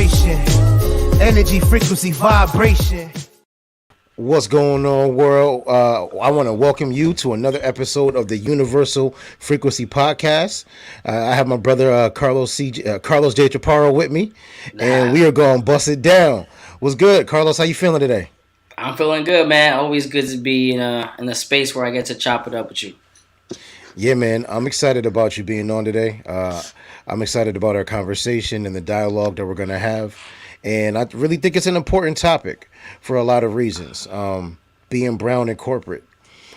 celebration, energy, frequency, vibration. What's going on, world? I want to welcome you to another episode of the Universal Frequency Podcast. I have my brother Carlos J. Chaparro with me, and we are going to bust it down. What's good, Carlos? How you feeling today? I'm feeling good, man. Always good to be in a space where I get to chop it up with you. Yeah, man. I'm excited about you being on today. I'm excited about our conversation and the dialogue that we're going to have. And I really think it's an important topic for a lot of reasons. Being brown in corporate.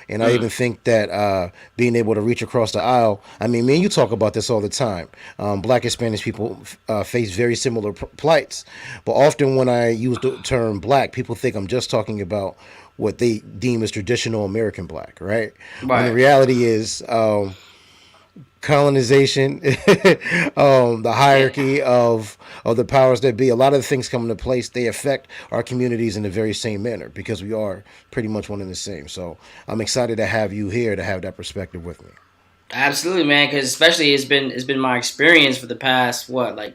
And I even think that being able to reach across the aisle, I mean, me and you talk about this all the time. Black and Spanish people face very similar plights. But often when I use the term black, people think I'm just talking about what they deem as traditional American black, right? When the reality is colonization, the hierarchy of the powers that be, a lot of the things come into place, they affect our communities in the very same manner because we are pretty much one and the same. So I'm excited to have you here to have that perspective with me. Absolutely, man, because especially it's been my experience for the past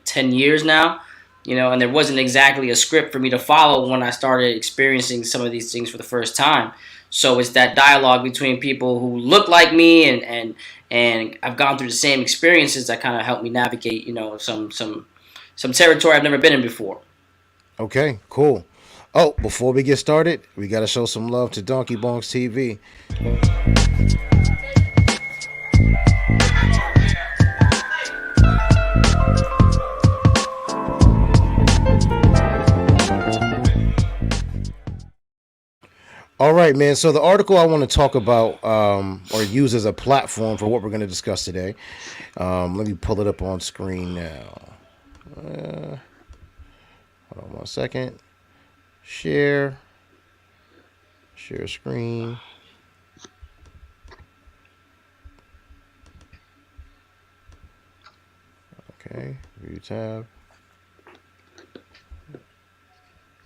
10 years now, and there wasn't exactly a script for me to follow when I started experiencing some of these things for the first time. So it's that dialogue between people who look like me and I've gone through the same experiences that kind of helped me navigate, some territory I've never been in before. Okay, cool. Oh, before we get started, we got to show some love to DnkybongsTV. All right, man. So the article I want to talk about or use as a platform for what we're going to discuss today. Let me pull it up on screen now. Hold on 1 second. Share screen. Okay, view tab.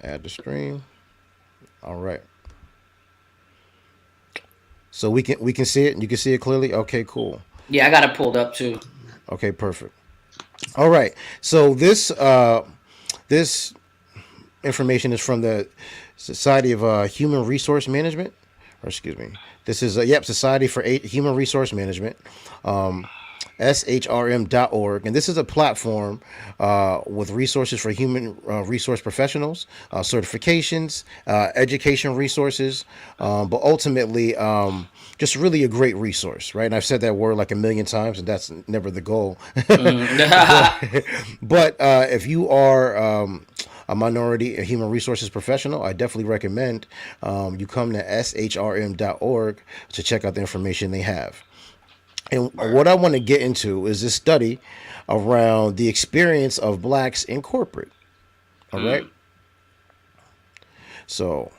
Add the stream. All right. So we can see it. You can see it clearly. Okay, cool. Yeah, I got it pulled up too. Okay, perfect. All right. So this information is from the Society of Human Resource Management, or excuse me. This is Society for Human Resource Management. SHRM.org, and this is a platform with resources for human resource professionals, certifications, education resources, but ultimately just really a great resource, right? And I've said that word like a million times, and that's never the goal. But if you are a minority, a human resources professional, I definitely recommend you come to shrm.org to check out the information they have. And what I want to get into is this study around the experience of blacks in corporate. All right. So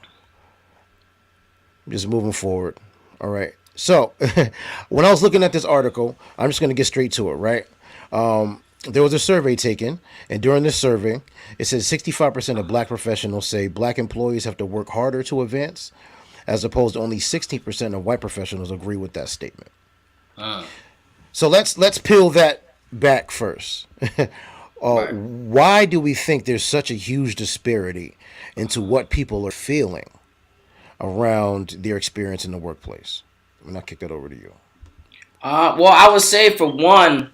just moving forward. All right. So when I was looking at this article, I'm just going to get straight to it. Right. There was a survey taken, and during this survey, it says 65% of black professionals say black employees have to work harder to advance, as opposed to only 16% of white professionals agree with that statement. So let's peel that back first. Why do we think there's such a huge disparity into what people are feeling around their experience in the workplace? I'm gonna kick that over to you. Well, I would say for one,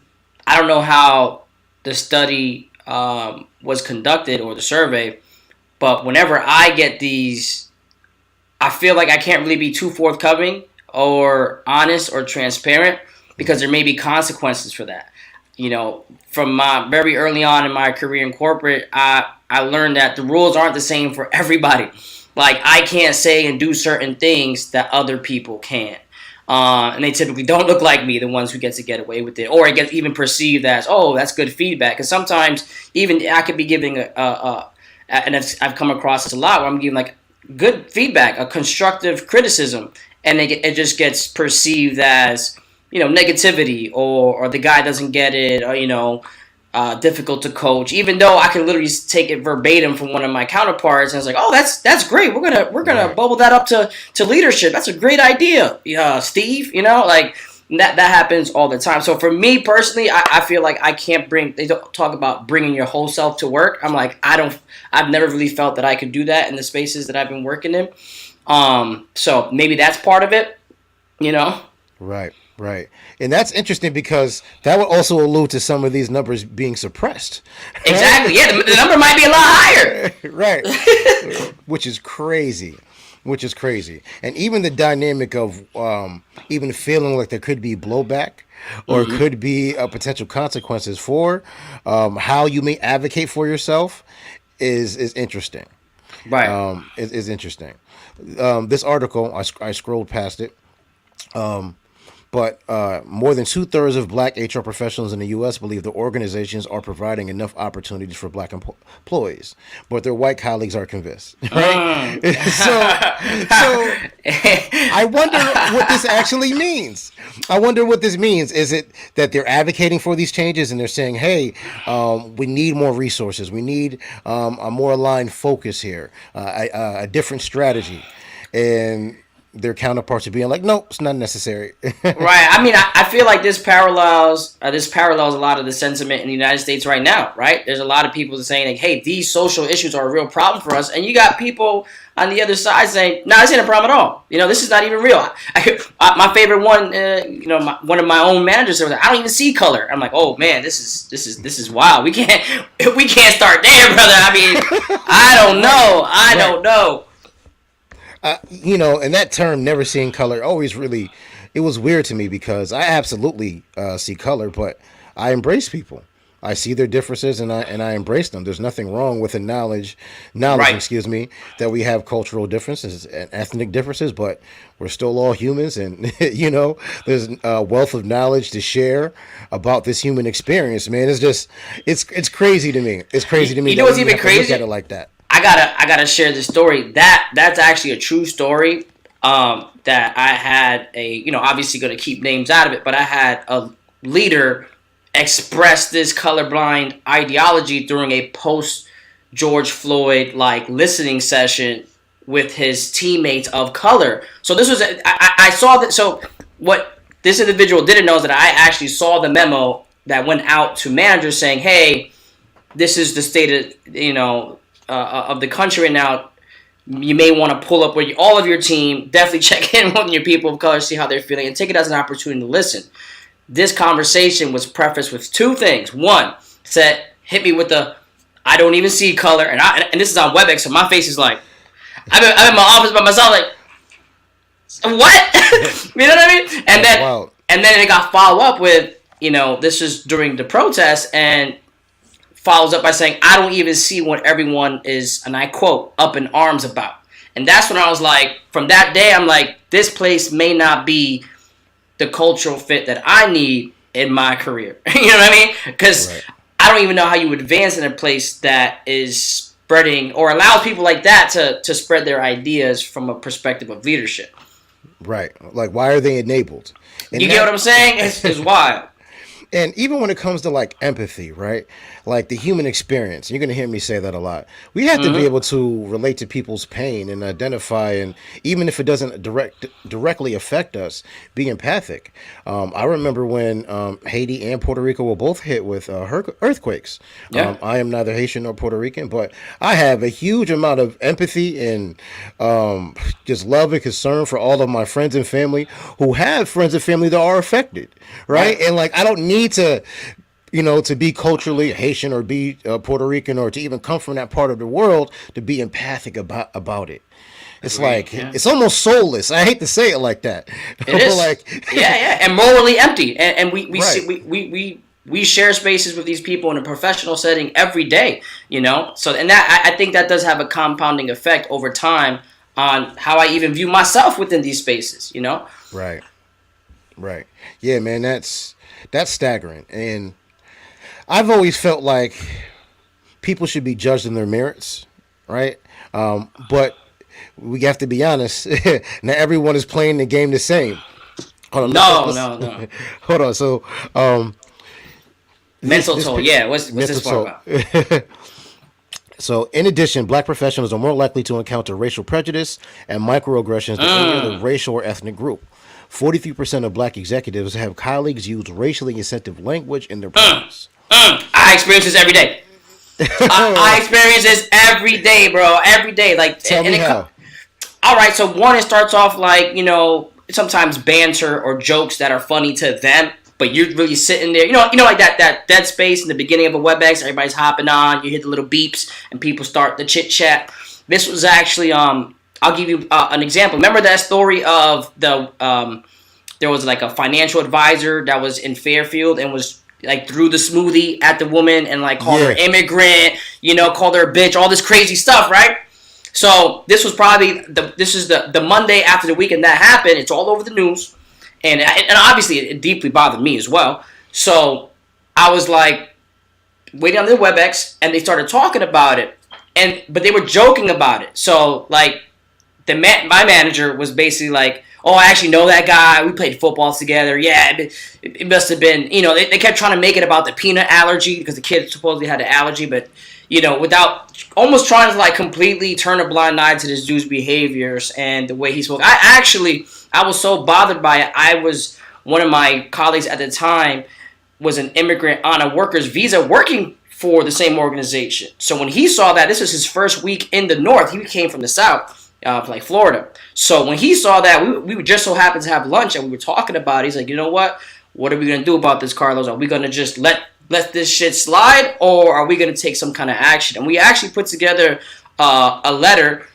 I don't know how the study was conducted or the survey, but whenever I get these, I feel like I can't really be too forthcoming or honest or transparent because there may be consequences for that. From my very early on in my career in corporate, I learned that the rules aren't the same for everybody. Like, I can't say and do certain things that other people can't. And they typically don't look like me, the ones who get to get away with it. Or it gets even perceived as, oh, that's good feedback. Because sometimes even I could be giving and I've come across this a lot, where I'm giving like good feedback, a constructive criticism. And it just gets perceived as, negativity, or the guy doesn't get it, or, difficult to coach. Even though I can literally take it verbatim from one of my counterparts, and it's like, oh, that's great. We're gonna bubble that up to leadership. That's a great idea, Steve. That happens all the time. So for me personally, I feel like I can't bring. They don't talk about bringing your whole self to work. I'm like, I've never really felt that I could do that in the spaces that I've been working in. So maybe that's part of it. You know. Right. Right. And that's interesting because that would also allude to some of these numbers being suppressed. Right? Exactly. Yeah, the number might be a lot higher. Right. Which is crazy. And even the dynamic of even feeling like there could be blowback or could be potential consequences for how you may advocate for yourself is interesting. Right. Is interesting. This article, I scrolled past it. But more than 2/3 of black HR professionals in the U.S. believe the organizations are providing enough opportunities for black employees, but their white colleagues are convinced. Right? So I wonder what this actually means. Is it that they're advocating for these changes and they're saying, hey, we need more resources. We need a more aligned focus here, a different strategy. And their counterparts are being like, no, it's not necessary. Right. I mean, I feel like this parallels a lot of the sentiment in the United States right now, right? There's a lot of people saying, like, hey, these social issues are a real problem for us. And you got people on the other side saying, no, this ain't a problem at all. You know, this is not even real. My favorite one, one of my own managers said, I don't even see color. I'm like, oh, man, this is wild. We can't start there, brother. I mean, I don't know. I don't know. And that term, never seeing color, always really, it was weird to me because I absolutely see color, but I embrace people. I see their differences and I embrace them. There's nothing wrong with the knowledge, right. That we have cultural differences and ethnic differences, but we're still all humans, and there's a wealth of knowledge to share about this human experience. Man, it's crazy to me. It's crazy to me. You know what's even crazy? Look at it like that. I gotta share this story. That's actually a true story. That I had obviously gonna keep names out of it, but I had a leader express this colorblind ideology during a post George Floyd listening session with his teammates of color. So this was I saw that. So what this individual didn't know is that I actually saw the memo that went out to managers saying, hey, this is the state of the country right now. You may want to pull up with all of your team, definitely check in with your people of color, see how they're feeling, and take it as an opportunity to listen. This conversation was prefaced with two things. One, said, hit me with the, I don't even see color, and this is on WebEx, so my face is like, I'm in my office by myself, like, what? You know what I mean? And then it got followed up with, this is during the protest, and follows up by saying, I don't even see what everyone is, and I quote, up in arms about. And that's when I was like, from that day, I'm like, this place may not be the cultural fit that I need in my career. You know what I mean? Because right. I don't even know how you would advance in a place that is spreading or allows people like that to spread their ideas from a perspective of leadership. Right. Like, why are they enabled? And you get what I'm saying? It's wild. And even when it comes to empathy, right? Like the human experience, you're going to hear me say that a lot. We have to be able to relate to people's pain and identify, and even if it doesn't directly affect us, be empathic. I remember when Haiti and Puerto Rico were both hit with earthquakes. Yeah. I am neither Haitian nor Puerto Rican, but I have a huge amount of empathy and just love and concern for all of my friends and family who have friends and family that are affected, right? And I don't need to to be culturally Haitian or be Puerto Rican or to even come from that part of the world to be empathic about it. It's it's almost soulless. I hate to say it like that. It is. Yeah, and morally empty. And we share spaces with these people in a professional setting every day. So and that I think that does have a compounding effect over time on how I even view myself within these spaces. Right. Yeah, man, that's staggering. And I've always felt like people should be judged on their merits, right? But we have to be honest. Not everyone is playing the game the same. Hold on, no. Hold on. So, mental toll. Yeah. What's this part about? So, in addition, black professionals are more likely to encounter racial prejudice and microaggressions than any other racial or ethnic group. 43% of black executives have colleagues use racially insensitive language in their presence. I experience this every day. I experience this every day, bro. Every day. Like, Tell me how. All right, so one, it starts off like, sometimes banter or jokes that are funny to them, but you're really sitting there, like that dead space in the beginning of a WebEx, everybody's hopping on, you hit the little beeps, and people start the chit chat. This was actually, I'll give you an example. Remember that story of there was like a financial advisor that was in Fairfield and was like threw the smoothie at the woman and like called her immigrant, called her a bitch, all this crazy stuff, right? So this was probably the Monday after the weekend that happened. It's all over the news, and obviously it deeply bothered me as well. So I was like waiting on the WebEx, and they started talking about it, but they were joking about it. So like my manager was basically like, "Oh, I actually know that guy. We played football together. Yeah, it must have been." They kept trying to make it about the peanut allergy because the kid supposedly had an allergy, but. Without almost trying to like completely turn a blind eye to this dude's behaviors and the way he spoke. I was so bothered by it. One of my colleagues at the time was an immigrant on a worker's visa working for the same organization. So when he saw that, this was his first week in the North. He came from the South, like Florida. So when he saw that, we just so happened to have lunch and we were talking about it. He's like, you know what? What are we going to do about this, Carlos? Are we going to just let this shit slide, or are we going to take some kind of action? And we actually put together a letter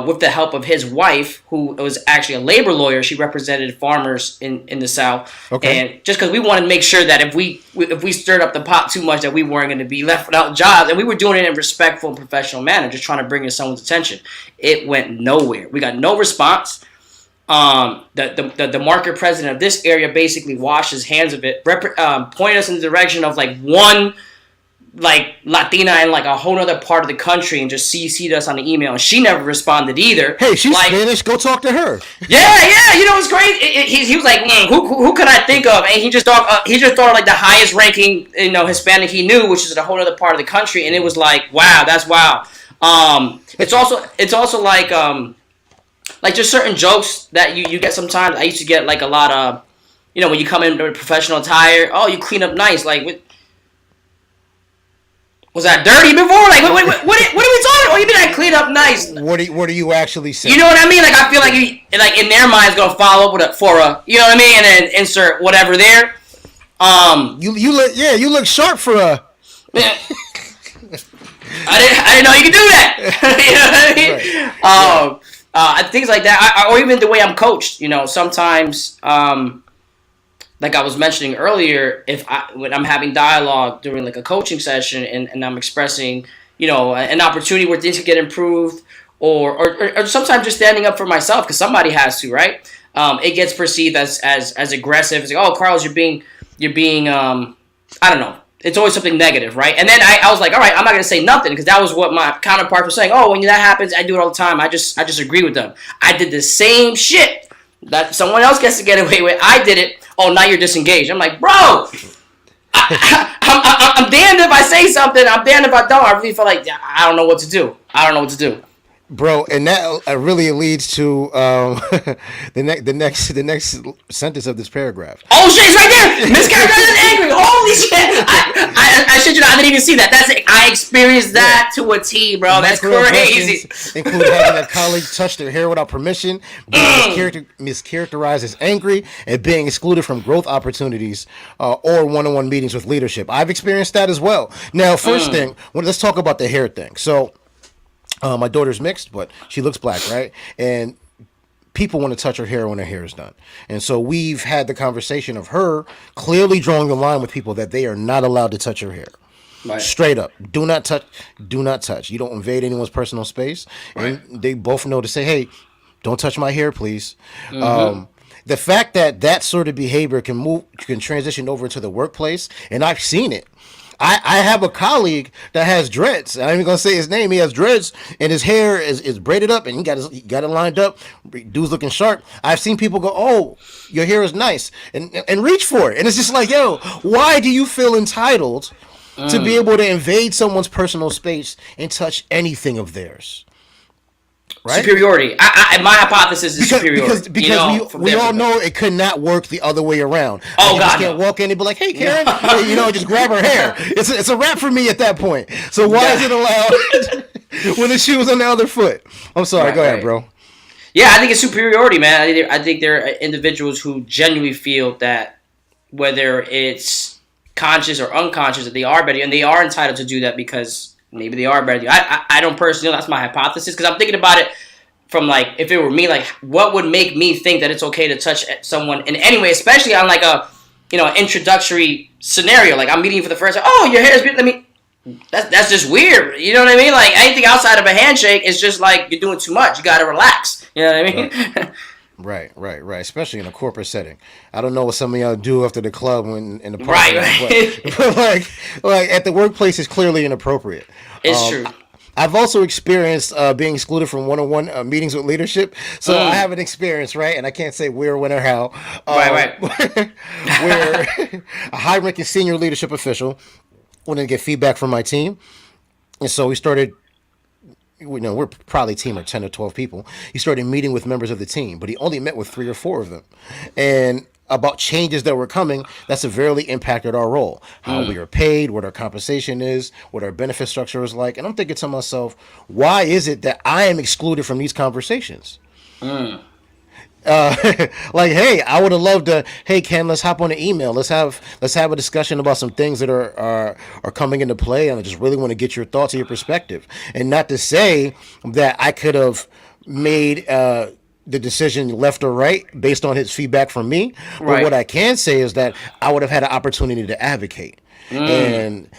with the help of his wife, who was actually a labor lawyer. She represented farmers in the South. Okay. And just because we wanted to make sure that if we stirred up the pot too much, that we weren't going to be left without jobs. And we were doing it in a respectful and professional manner, just trying to bring it to someone's attention. It went nowhere. We got no response. The market president of this area basically washed his hands of it, pointed us in the direction of like one like Latina in like a whole other part of the country and just CC'd us on the email, and she never responded either. Hey, she's like, Spanish. Go talk to her. Yeah. It's great. He was like, who could I think of? And he just thought like the highest ranking Hispanic he knew, which is in a whole other part of the country, and it was like, wow, that's wow. It's also like just certain jokes that you get sometimes. I used to get like a lot of, when you come in with professional attire, oh, you clean up nice. Like, was that dirty before? Like, what are we talking about? You mean I clean up nice? What are you actually saying? You know what I mean? Like, I feel like in their minds gonna follow up with for a, you know what I mean, and then insert whatever there. You look sharp for a. Yeah. I didn't know you could do that. You know what I mean? Right. Things like that, or even the way I'm coached. Sometimes, like I was mentioning earlier, when I'm having dialogue during like a coaching session and I'm expressing, an opportunity where things can get improved, or sometimes just standing up for myself because somebody has to, right? It gets perceived as aggressive. It's like, oh, Carlos, you're being, I don't know. It's always something negative, right? And then I was like, all right, I'm not going to say nothing because that was what my counterpart was saying. Oh, when that happens, I do it all the time. I just agree with them. I did the same shit that someone else gets to get away with. I did it. Oh, now you're disengaged. I'm like, bro, I'm damned if I say something. I'm damned if I don't. I really feel like I don't know what to do. Bro, and that really leads to the next sentence of this paragraph. Oh shit, it's right there. Mischaracterized angry. Holy shit! I shit you not. I didn't even see that. That's it. I experienced that to a T, bro. That's crazy. Include having a colleague touch their hair without permission, being mischaracterized as angry, and being excluded from growth opportunities or one-on-one meetings with leadership. I've experienced that as well. Now, first thing, let's talk about the hair thing. So. My daughter's mixed, but she looks black, right? And people want to touch her hair when her hair is done. And so we've had the conversation of her clearly drawing the line with people that they are not allowed to touch her hair. Right. Straight up. Do not touch. You don't invade anyone's personal space. Right. And they both know to say, hey, don't touch my hair, please. Mm-hmm. The fact that sort of behavior can transition over to the workplace, and I've seen it. I have a colleague that has dreads. I'm even gonna say his name. He has dreads, and his hair is braided up, and he got it lined up. Dude's looking sharp. I've seen people go, "Oh, your hair is nice," and reach for it, and it's just like, yo, why do you feel entitled to be able to invade someone's personal space and touch anything of theirs? Right? Superiority. My hypothesis is superiority. Because we all know it could not work the other way around. Oh, God, just can't walk in and be like, "Hey, Karen," just grab her hair. It's a wrap for me at that point. So why is it allowed when the shoe was on the other foot? I'm sorry. Go ahead, bro. Yeah, I think it's superiority, man. I think there are individuals who genuinely feel that whether it's conscious or unconscious, that they are better, and they are entitled to do that because maybe they are better. I don't personally know. That's my hypothesis because I'm thinking about it from like, if it were me, like what would make me think that it's okay to touch someone in any way, especially on like a, introductory scenario. Like I'm meeting you for the first time. Oh, your hair is beautiful. That's just weird. You know what I mean? Like anything outside of a handshake is just like you're doing too much. You got to relax. You know what I mean? Right. Especially in a corporate setting. I don't know what some of y'all do after the club when in the party, but like at the workplace is clearly inappropriate. It's true. I've also experienced being excluded from one-on-one meetings with leadership, so I have an experience, right? And I can't say where, when, or how. Right. Where a high-ranking senior leadership official wanted to get feedback from my team, and so we started. We're probably a team of 10 or 12 people. He started meeting with members of the team, but he only met with 3 or 4 of them. And about changes that were coming that severely impacted our role, how we are paid, what our compensation is, what our benefit structure is like. And I'm thinking to myself, why is it that I am excluded from these conversations? Like, hey, I would have loved to. Hey, Ken, let's hop on an email. Let's have a discussion about some things that are coming into play, and I just really want to get your thoughts and your perspective. And not to say that I could have made the decision left or right based on his feedback from me. But what I can say is that I would have had an opportunity to advocate. And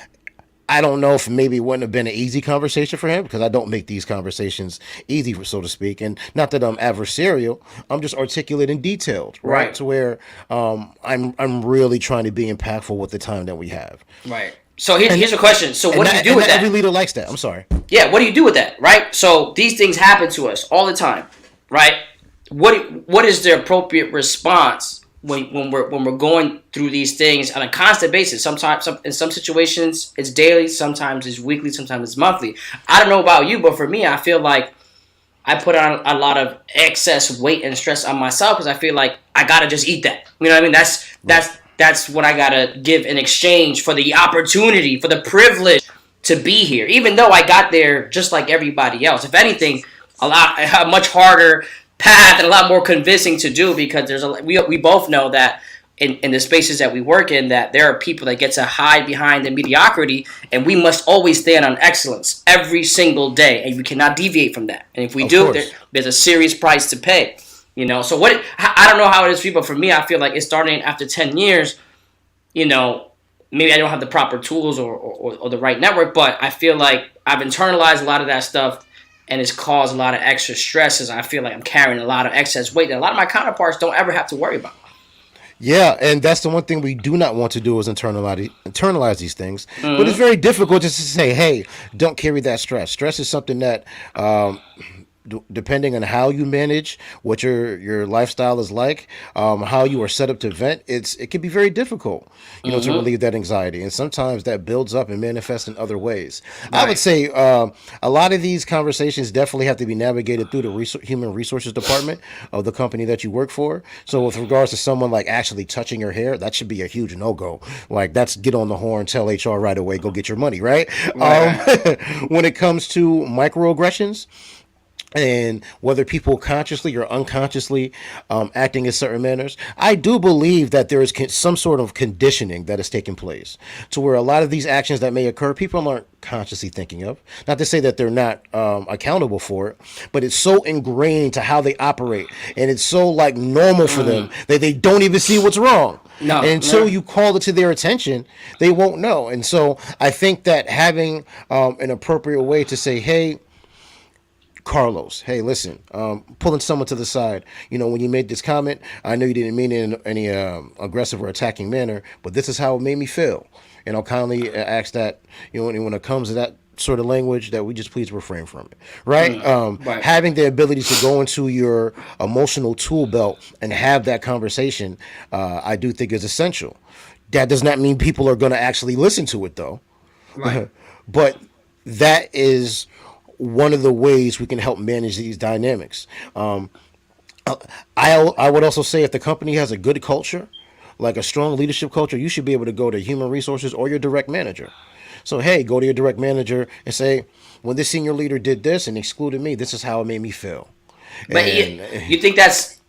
I don't know if maybe it wouldn't have been an easy conversation for him because I don't make these conversations easy, so to speak. And not that I'm adversarial, I'm just articulate and detailed, right? To where I'm really trying to be impactful with the time that we have. Right. So here's a question. So what do you do with that? Every leader likes that. I'm sorry. Yeah. What do you do with that? Right. So these things happen to us all the time, right? What is the appropriate response when we're going through these things on a constant basis? Sometimes in some situations it's daily, sometimes it's weekly, sometimes it's monthly. I don't know about you, but for me, I feel like I put on a lot of excess weight and stress on myself because I feel like I gotta just eat that. You know what I mean? That's what I gotta give in exchange for the opportunity, for the privilege to be here. Even though I got there just like everybody else. If anything, a much harder path and a lot more convincing to do because we both know that in the spaces that we work in that there are people that get to hide behind the mediocrity, and we must always stand on excellence every single day, and we cannot deviate from that. And if we do, there's a serious price to pay. So I don't know how it is for you, but for me, I feel like it's starting after 10 years. Maybe I don't have the proper tools or the right network, but I feel like I've internalized a lot of that stuff. And it's caused a lot of extra stresses. I feel like I'm carrying a lot of excess weight that a lot of my counterparts don't ever have to worry about. Yeah, and that's the one thing we do not want to do is internalize these things. But it's very difficult just to say, hey, don't carry that stress. Stress is something that depending on how you manage, what your lifestyle is like, how you are set up to vent, it can be very difficult, to relieve that anxiety. And sometimes that builds up and manifests in other ways. Right. I would say a lot of these conversations definitely have to be navigated through the human resources department of the company that you work for. So with regards to someone like actually touching your hair, that should be a huge no-go. Like that's get on the horn, tell HR right away, go get your money, right? When it comes to microaggressions, and whether people consciously or unconsciously acting in certain manners, I do believe that there is some sort of conditioning that is taking place to where a lot of these actions that may occur, people aren't consciously thinking of. Not to say that they're not accountable for it, but it's so ingrained to how they operate, and it's so like normal for them that they don't even see what's wrong. No, and until you call it to their attention, they won't know. And so I think that having an appropriate way to say, hey, Carlos, hey, listen, pulling someone to the side. When you made this comment, I know you didn't mean it in any aggressive or attacking manner, but this is how it made me feel. And I'll kindly ask that, when it comes to that sort of language, that we just please refrain from it, right? Right. Having the ability to go into your emotional tool belt and have that conversation, I do think is essential. That does not mean people are going to actually listen to it, though. Right. But that is one of the ways we can help manage these dynamics. I would also say if the company has a good culture, like a strong leadership culture, you should be able to go to human resources or your direct manager. So, hey, go to your direct manager and say, when this senior leader did this and excluded me, this is how it made me feel. But you think that's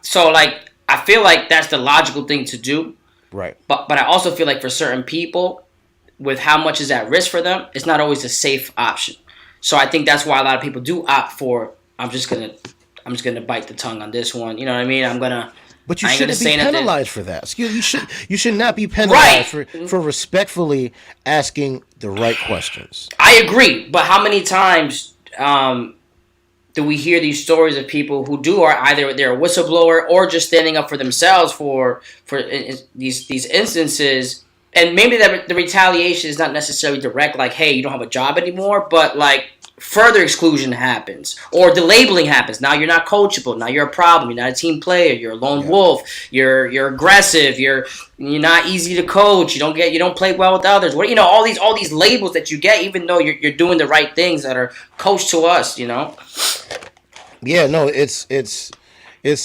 so? Like, I feel like that's the logical thing to do. Right. But I also feel like for certain people, with how much is at risk for them, it's not always a safe option. So I think that's why a lot of people do opt for, I'm just gonna bite the tongue on this one. You know what I mean? But you shouldn't be penalized for that. You should not be penalized for respectfully asking the right questions. I agree, but how many times do we hear these stories of people who are either they're a whistleblower or just standing up for themselves for these instances, and maybe the retaliation is not necessarily direct, like, hey, you don't have a job anymore, but like further exclusion happens or the labeling happens. Now you're not coachable. Now you're a problem. You're not a team player. You're a lone wolf. You're aggressive. You're not easy to coach. You don't play well with others. What all these labels that you get, even though you're doing the right things that are coached to us. Yeah, no, it's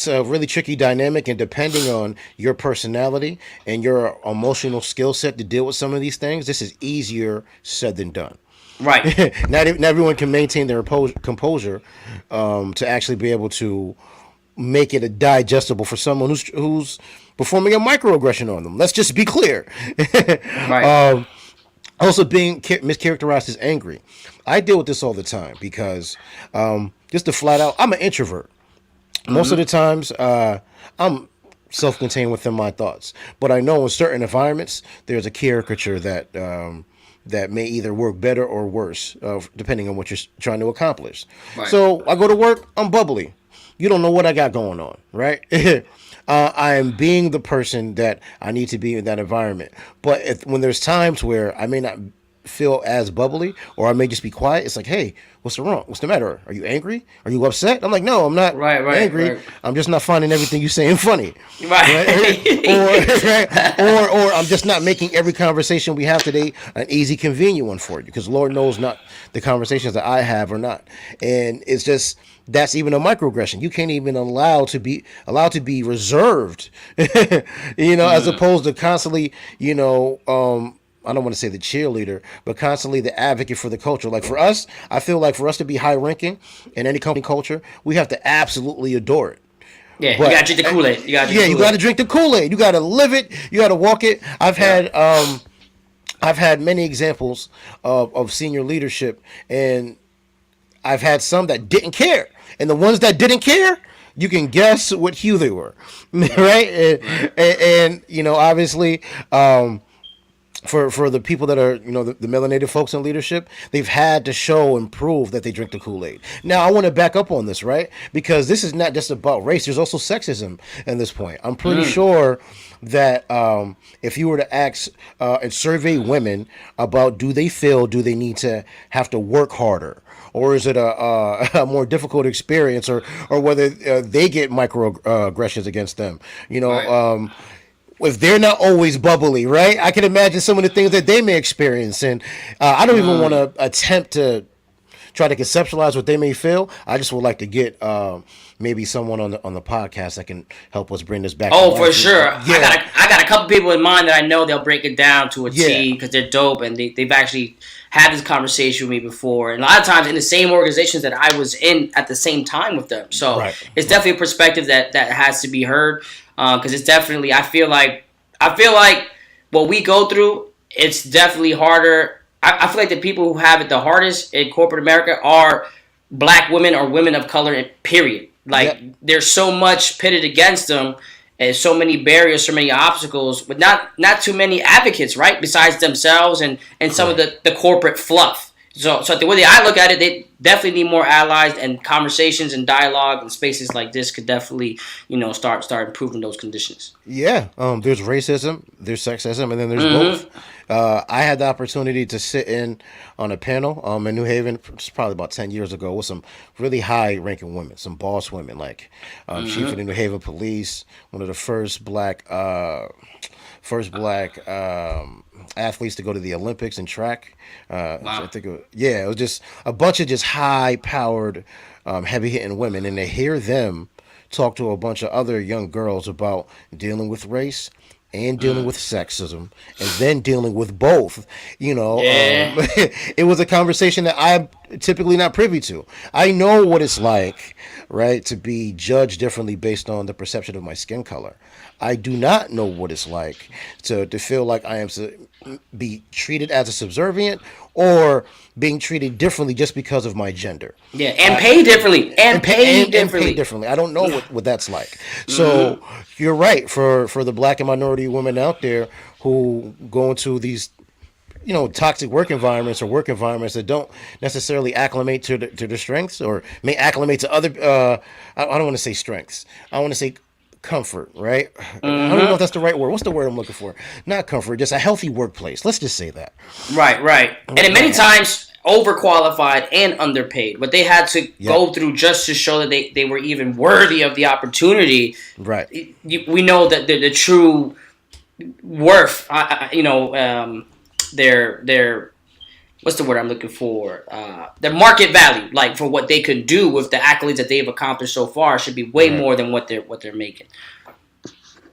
a really tricky dynamic, and depending on your personality and your emotional skill set to deal with some of these things, this is easier said than done. Right. Not everyone can maintain their composure to actually be able to make it digestible for someone who's performing a microaggression on them. Let's just be clear. Right. Also, being mischaracterized as angry. I deal with this all the time because just to flat out, I'm an introvert. Most of the times, I'm self-contained within my thoughts. But I know in certain environments, there's a caricature that may either work better or worse, depending on what you're trying to accomplish. Right. So I go to work, I'm bubbly. You don't know what I got going on, right? I am being the person that I need to be in that environment. But when there's times where I may not feel as bubbly, or I may just be quiet, it's like, hey, what's wrong? What's the matter? Are you angry? Are you upset? I'm like, no, I'm not angry. Right. I'm just not finding everything you're saying funny. Right. or I'm just not making every conversation we have today an easy, convenient one for you, because Lord knows not the conversations that I have or not. And it's just, that's even a microaggression. You can't even allow to be reserved, as opposed to constantly, I don't want to say the cheerleader, but constantly the advocate for the culture. Like for us, I feel like for us to be high ranking in any company culture, we have to absolutely adore it. Yeah, you gotta drink the Kool-Aid. You gotta drink the Kool-Aid. You gotta live it. You gotta walk it. I've had many examples of senior leadership, and I've had some that didn't care, and the ones that didn't care, you can guess what hue they were, right? And obviously. For the people that are, the melanated folks in leadership, they've had to show and prove that they drink the Kool-Aid. Now, I want to back up on this, right? Because this is not just about race. There's also sexism at this point. I'm pretty sure that if you were to ask and survey women about do they need to have to work harder, or is it a more difficult experience, or whether they get microaggressions against them, right. If they're not always bubbly, right? I can imagine some of the things that they may experience. And I don't even want to attempt to try to conceptualize what they may feel. I just would like to get maybe someone on the podcast that can help us bring this back. Oh, for sure. Yeah. I got a couple people in mind that I know they'll break it down to a T, because they're dope, and they've actually had this conversation with me before. And a lot of times in the same organizations that I was in at the same time with them. So it's definitely a perspective that has to be heard. Because it's definitely, I feel like what we go through, it's definitely harder. I feel like the people who have it the hardest in corporate America are black women or women of color, period. Like, there's so much pitted against them, and so many barriers, so many obstacles, but not too many advocates, right? Besides themselves and some of the corporate fluff. So the way I look at it, they definitely need more allies, and conversations and dialogue and spaces like this could definitely, start improving those conditions. Yeah, there's racism, there's sexism, and then there's both. I had the opportunity to sit in on a panel in New Haven, just probably about 10 years ago, with some really high-ranking women, some boss women, like chief of the New Haven Police, one of the first black athletes to go to the Olympics in track. Wow. I think it was just a bunch of just high-powered, heavy-hitting women, and to hear them talk to a bunch of other young girls about dealing with race and dealing with sexism, and then dealing with both. It was a conversation that I'm typically not privy to. I know what it's like, right, to be judged differently based on the perception of my skin color. I do not know what it's like to feel like I am to be treated as a subservient or being treated differently just because of my gender. Yeah, and paid differently. And paid differently. I don't know what that's like. So you're right, for the black and minority women out there who go into these toxic work environments or work environments that don't necessarily acclimate to their strengths, or may acclimate to other I don't want to say strengths. I want to say comfort, right? I don't know if that's the right word. What's the word I'm looking for? Not comfort, just a healthy workplace. Let's just say that. Right. And many times overqualified and underpaid. What they had to go through just to show that they were even worthy of the opportunity. Right. We know that the true worth, their what's the word I'm looking for? Their market value, like for what they could do with the accolades that they've accomplished so far, should be way more than what they're making.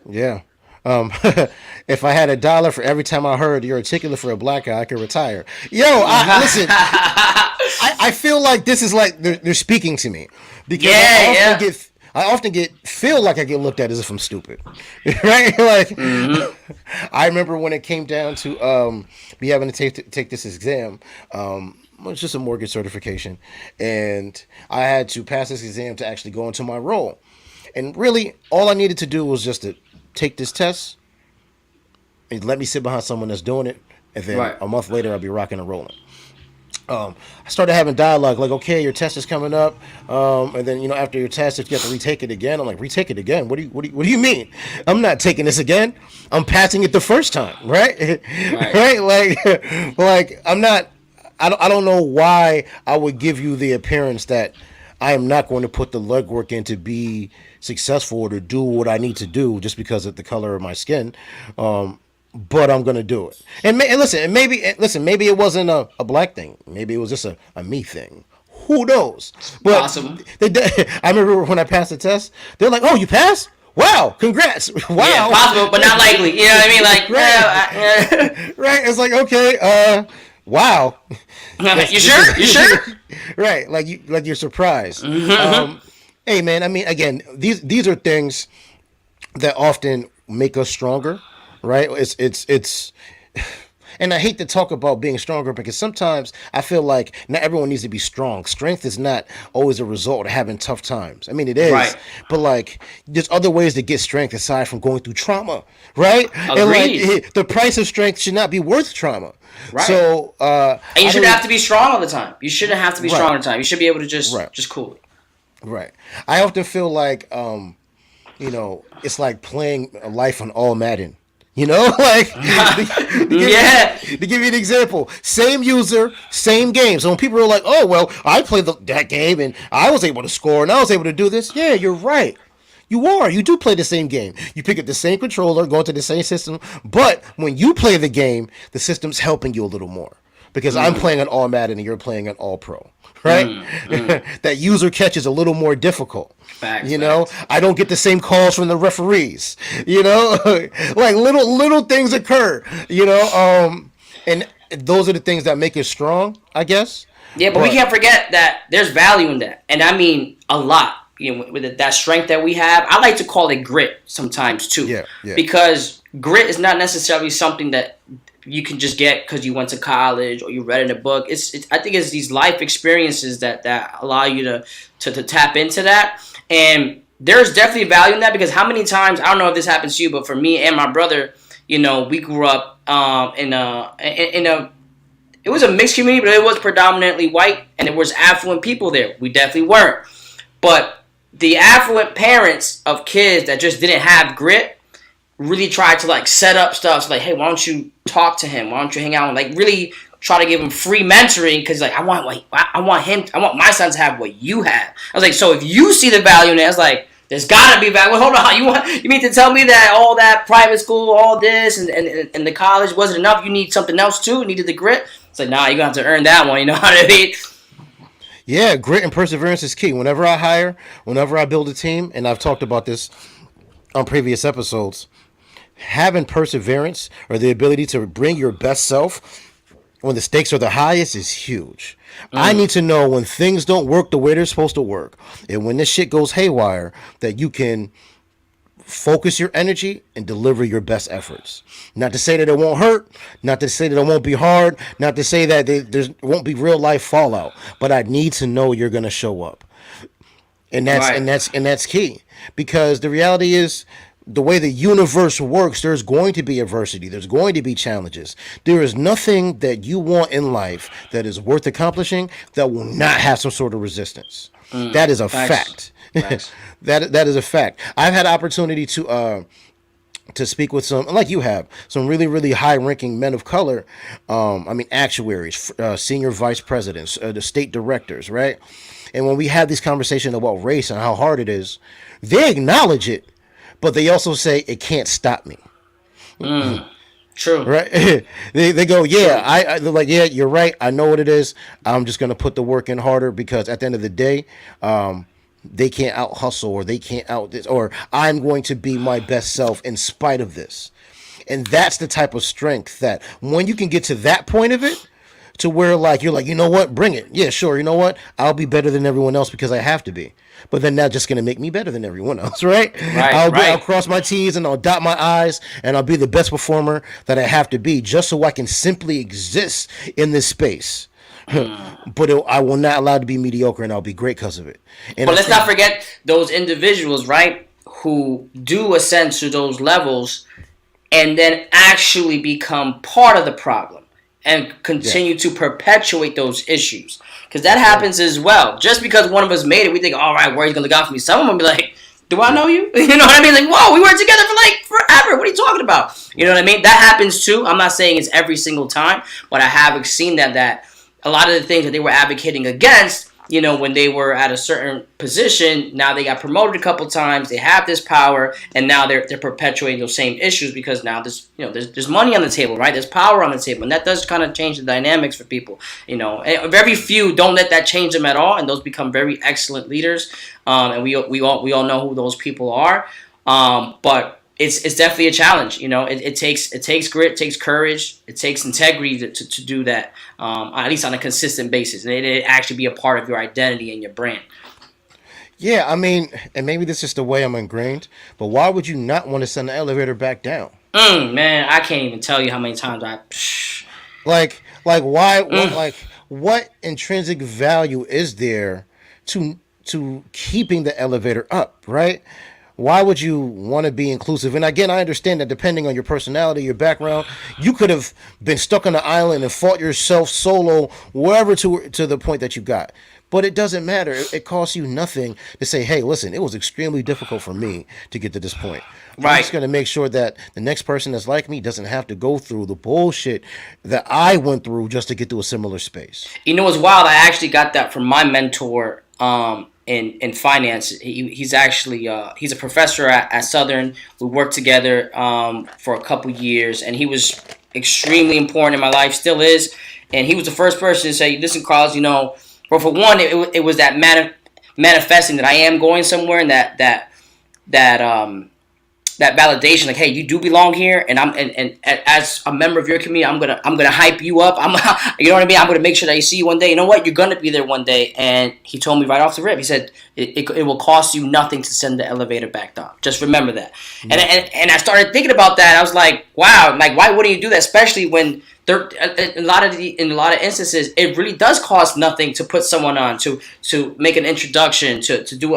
Yeah. If I had $1 for every time I heard you're articulate for a black guy, I could retire. Listen. I feel like this is like they're speaking to me because I often feel like I get looked at as if I'm stupid, right? Like, I remember when it came down to me having to take this exam. It's just a mortgage certification, and I had to pass this exam to actually go into my role. And really, all I needed to do was just to take this test and let me sit behind someone that's doing it, and then a month later I'll be rocking and rolling. I started having dialogue like, okay, your test is coming up, and then after your test, if you have to retake it again, I'm like, retake it again? What do you mean? I'm not taking this again. I'm passing it the first time, right? Right? Like I'm not. I don't know why I would give you the appearance that I am not going to put the legwork in to be successful or to do what I need to do just because of the color of my skin. But I'm gonna do it. And maybe it wasn't a black thing. Maybe it was just a me thing. Who knows? But possible. I remember when I passed the test, they're like, "Oh, you passed? Wow, congrats! Wow, yeah, possible, but not likely." You know what I mean? Like, right? It's like, okay, wow. You sure? You sure? Right? Like you're surprised. Hey, man. I mean, again, these are things that often make us stronger. Right? It's and I hate to talk about being stronger because sometimes I feel like not everyone needs to be strong. Strength is not always a result of having tough times. I mean, it is, but like there's other ways to get strength aside from going through trauma, right? Agreed. And like the price of strength should not be worth trauma. Right. So, and you shouldn't have to be strong all the time. You shouldn't have to be strong all the time. You should be able to just cool it. Right. I often feel like, it's like playing a life on all Madden. Like, to give you an example, same user, same game. So when people are like, oh, well, I played that game and I was able to score and I was able to do this. Yeah, you're right. You are. You do play the same game. You pick up the same controller, go into the same system. But when you play the game, the system's helping you a little more. Because I'm playing an all Madden and you're playing an all pro. Right? That user catch is a little more difficult. Facts. I don't get the same calls from the referees. Like little things occur. And those are the things that make us strong, I guess. Yeah, but we can't forget that there's value in that, and I mean a lot. With that strength that we have, I like to call it grit sometimes too. Yeah. Because grit is not necessarily something that you can just get because you went to college or you read in a book. I think it's these life experiences that allow you to tap into that. And there's definitely value in that because how many times, I don't know if this happens to you, but for me and my brother, we grew up in a it was a mixed community, but it was predominantly white and there was affluent people there. We definitely weren't. But the affluent parents of kids that just didn't have grit really tried to like set up stuff. So like, hey, why don't you talk to him? Why don't you hang out? And like really try to give him free mentoring because like I want my son to have what you have. I was like, so if you see the value in it, it's like there's gotta be value. Well, hold on, you mean to tell me that all that private school, all this, and the college wasn't enough? You need something else too. You needed the grit. It's like, nah, you're gonna have to earn that one. You know what I mean? Yeah, grit and perseverance is key. Whenever I build a team, and I've talked about this on previous episodes, having perseverance or the ability to bring your best self when the stakes are the highest is huge. I need to know when things don't work the way they're supposed to work, and when this shit goes haywire, that you can focus your energy and deliver your best efforts. Not to say that it won't hurt, not to say that it won't be hard, not to say that there won't be real life fallout, but I need to know you're going to show up. And that's key, because the reality is, the way the universe works, there's going to be adversity. There's going to be challenges. There is nothing that you want in life that is worth accomplishing that will not have some sort of resistance. That is a fact. That is a fact. I've had opportunity to speak with some, like you have, some really, really high-ranking men of color. Actuaries, senior vice presidents, the state directors, right? And when we have this conversation about race and how hard it is, they acknowledge it, but they also say it can't stop me. True. Right? they go, yeah, they're like, yeah, you're right. I know what it is. I'm just going to put the work in harder, because at the end of the day, they can't out hustle, or they can't out this, or I'm going to be my best self in spite of this. And that's the type of strength that when you can get to that point of it, to where like you're like, you know what, bring it. Yeah, sure. You know what? I'll be better than everyone else because I have to be. But then that's just going to make me better than everyone else, right? I'll cross my T's and I'll dot my I's, and I'll be the best performer that I have to be, just so I can simply exist in this space. But I will not allow it to be mediocre, and I'll be great because of it. But let's not forget those individuals, right, who do ascend to those levels and then actually become part of the problem and continue to perpetuate those issues. Because that happens as well. Just because one of us made it, we think, all right, where are you going to look out for me? Someone will be like, do I know you? You know what I mean? Like, whoa, we were together for like forever. What are you talking about? You know what I mean? That happens too. I'm not saying it's every single time, but I have seen that a lot of the things that they were advocating against, you know, when they were at a certain position, now they got promoted a couple times, they have this power, and now they're perpetuating those same issues, because now there's money on the table, right? There's power on the table, and that does kind of change the dynamics for people, you know. And very few don't let that change them at all, and those become very excellent leaders, and we all know who those people are, but it's definitely a challenge, you know. It takes grit, it takes courage, it takes integrity to do that, at least on a consistent basis, and it actually be a part of your identity and your brand. Yeah, I mean, and maybe this is the way I'm ingrained, but why would you not want to send the elevator back down? Man, I can't even tell you how many times like why? What intrinsic value is there to keeping the elevator up, right? Why would you want to be inclusive? And again, I understand that depending on your personality, your background, you could have been stuck on an island and fought yourself solo wherever to the point that you got. But it doesn't matter. It costs you nothing to say, hey, listen, it was extremely difficult for me to get to this point. Right. I'm just going to make sure that the next person that's like me doesn't have to go through the bullshit that I went through just to get to a similar space. You know what's wild? I actually got that from my mentor, in finance. He's actually he's a professor at Southern. We worked together for a couple years, and he was extremely important in my life, still is. And he was the first person to say, listen, Carlos, you know, well, for one, it was that manifesting that I am going somewhere, and that validation, like, hey, you do belong here, and and as a member of your community, I'm gonna hype you up. You know what I mean? I'm gonna make sure that you see you one day. You know what? You're gonna be there one day. And he told me right off the rip. He said it will cost you nothing to send the elevator back up. Just remember that. Mm-hmm. And I started thinking about that. I was like, wow, like, why wouldn't you do that? Especially when there, in a lot of instances, it really does cost nothing to put someone on, to make an introduction, to do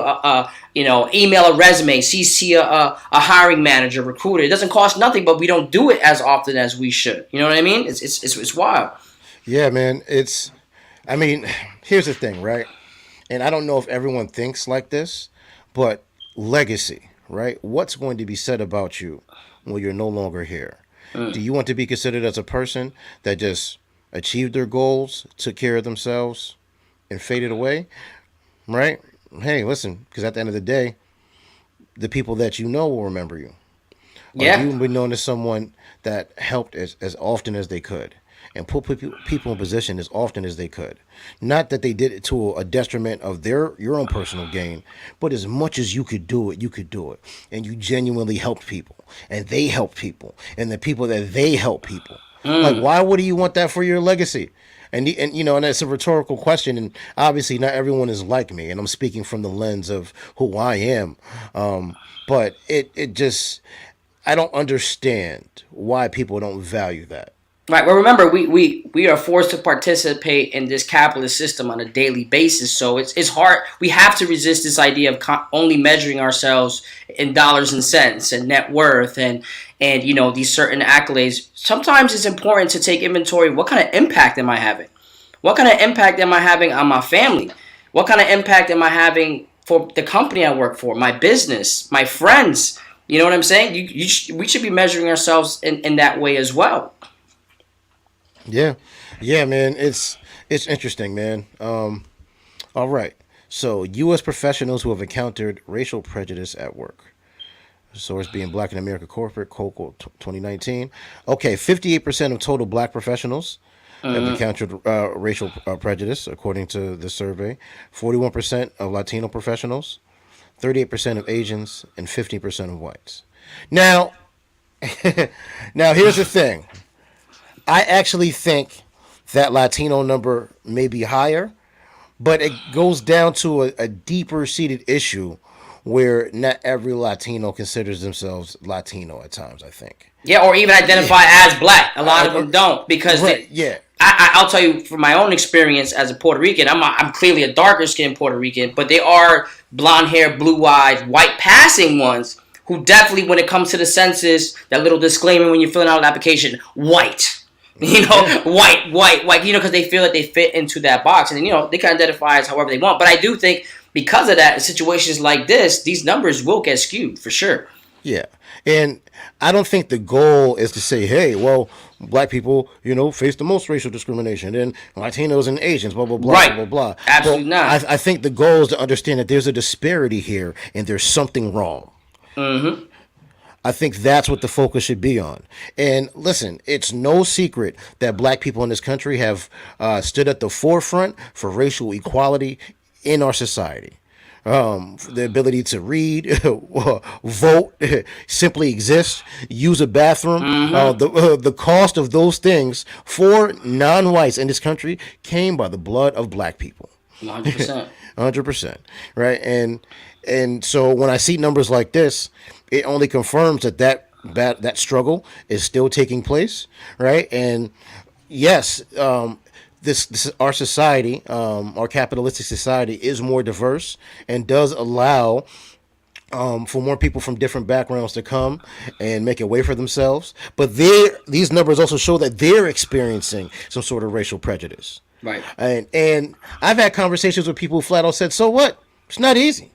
email a resume, CC a hiring manager, recruiter. It doesn't cost nothing, but we don't do it as often as we should. You know what I mean? It's wild. Yeah, man. Here's the thing, right? And I don't know if everyone thinks like this, but legacy, right? What's going to be said about you when you're no longer here? Do you want to be considered as a person that just achieved their goals, took care of themselves, and faded away? Right? Hey, listen, because at the end of the day, the people that you know will remember you. Yeah. Or you will be known as someone that helped as often as they could. and put people in position as often as they could. Not that they did it to a detriment of your own personal gain, but as much as you could do it, you could do it. And you genuinely helped people, and they helped people, and the people that they help people. Like, why would you want that for your legacy? And you know, and that's a rhetorical question. And obviously, not everyone is like me, and I'm speaking from the lens of who I am. But it just, I don't understand why people don't value that. Right. Well, remember, we are forced to participate in this capitalist system on a daily basis. So it's hard. We have to resist this idea of only measuring ourselves in dollars and cents and net worth and you know, these certain accolades. Sometimes it's important to take inventory. What kind of impact am I having? What kind of impact am I having on my family? What kind of impact am I having for the company I work for, my business, my friends? You know what I'm saying? We should be measuring ourselves in that way as well. Yeah, man. It's interesting, man. All right. So, U.S. professionals who have encountered racial prejudice at work. Source being Black in America Corporate, COCO 2019. Okay, 58% of total Black professionals have encountered racial prejudice, according to the survey. 41% of Latino professionals, 38% of Asians, and 50% of whites. Now here's the thing. I actually think that Latino number may be higher, but it goes down to a deeper seated issue where not every Latino considers themselves Latino at times, I think. Yeah, or even identify as Black. A lot of them don't because I'll tell you from my own experience as a Puerto Rican, I'm clearly a darker skinned Puerto Rican, but they are blonde hair, blue eyed, white passing ones who definitely, when it comes to the census, that little disclaimer when you're filling out an application, white. You know, white, you know, because they feel that they fit into that box. And, you know, they can identify as however they want. But I do think because of that, in situations like this, these numbers will get skewed for sure. Yeah. And I don't think the goal is to say, hey, well, Black people, you know, face the most racial discrimination, and Latinos and Asians, blah, blah, blah, right. blah, blah, blah. Absolutely not. I think the goal is to understand that there's a disparity here and there's something wrong. Mm-hmm. I think that's what the focus should be on. And listen, it's no secret that Black people in this country have stood at the forefront for racial equality in our society. The ability to read, vote, simply exist, use a bathroom. The cost of those things for non-whites in this country came by the blood of Black people. 100%. 100%. Right? And so when I see numbers like this, it only confirms that struggle is still taking place, right? And yes, this our society, our capitalistic society, is more diverse and does allow for more people from different backgrounds to come and make a way for themselves. But these numbers also show that they're experiencing some sort of racial prejudice, right? And I've had conversations with people who flat out said, "So what? It's not easy."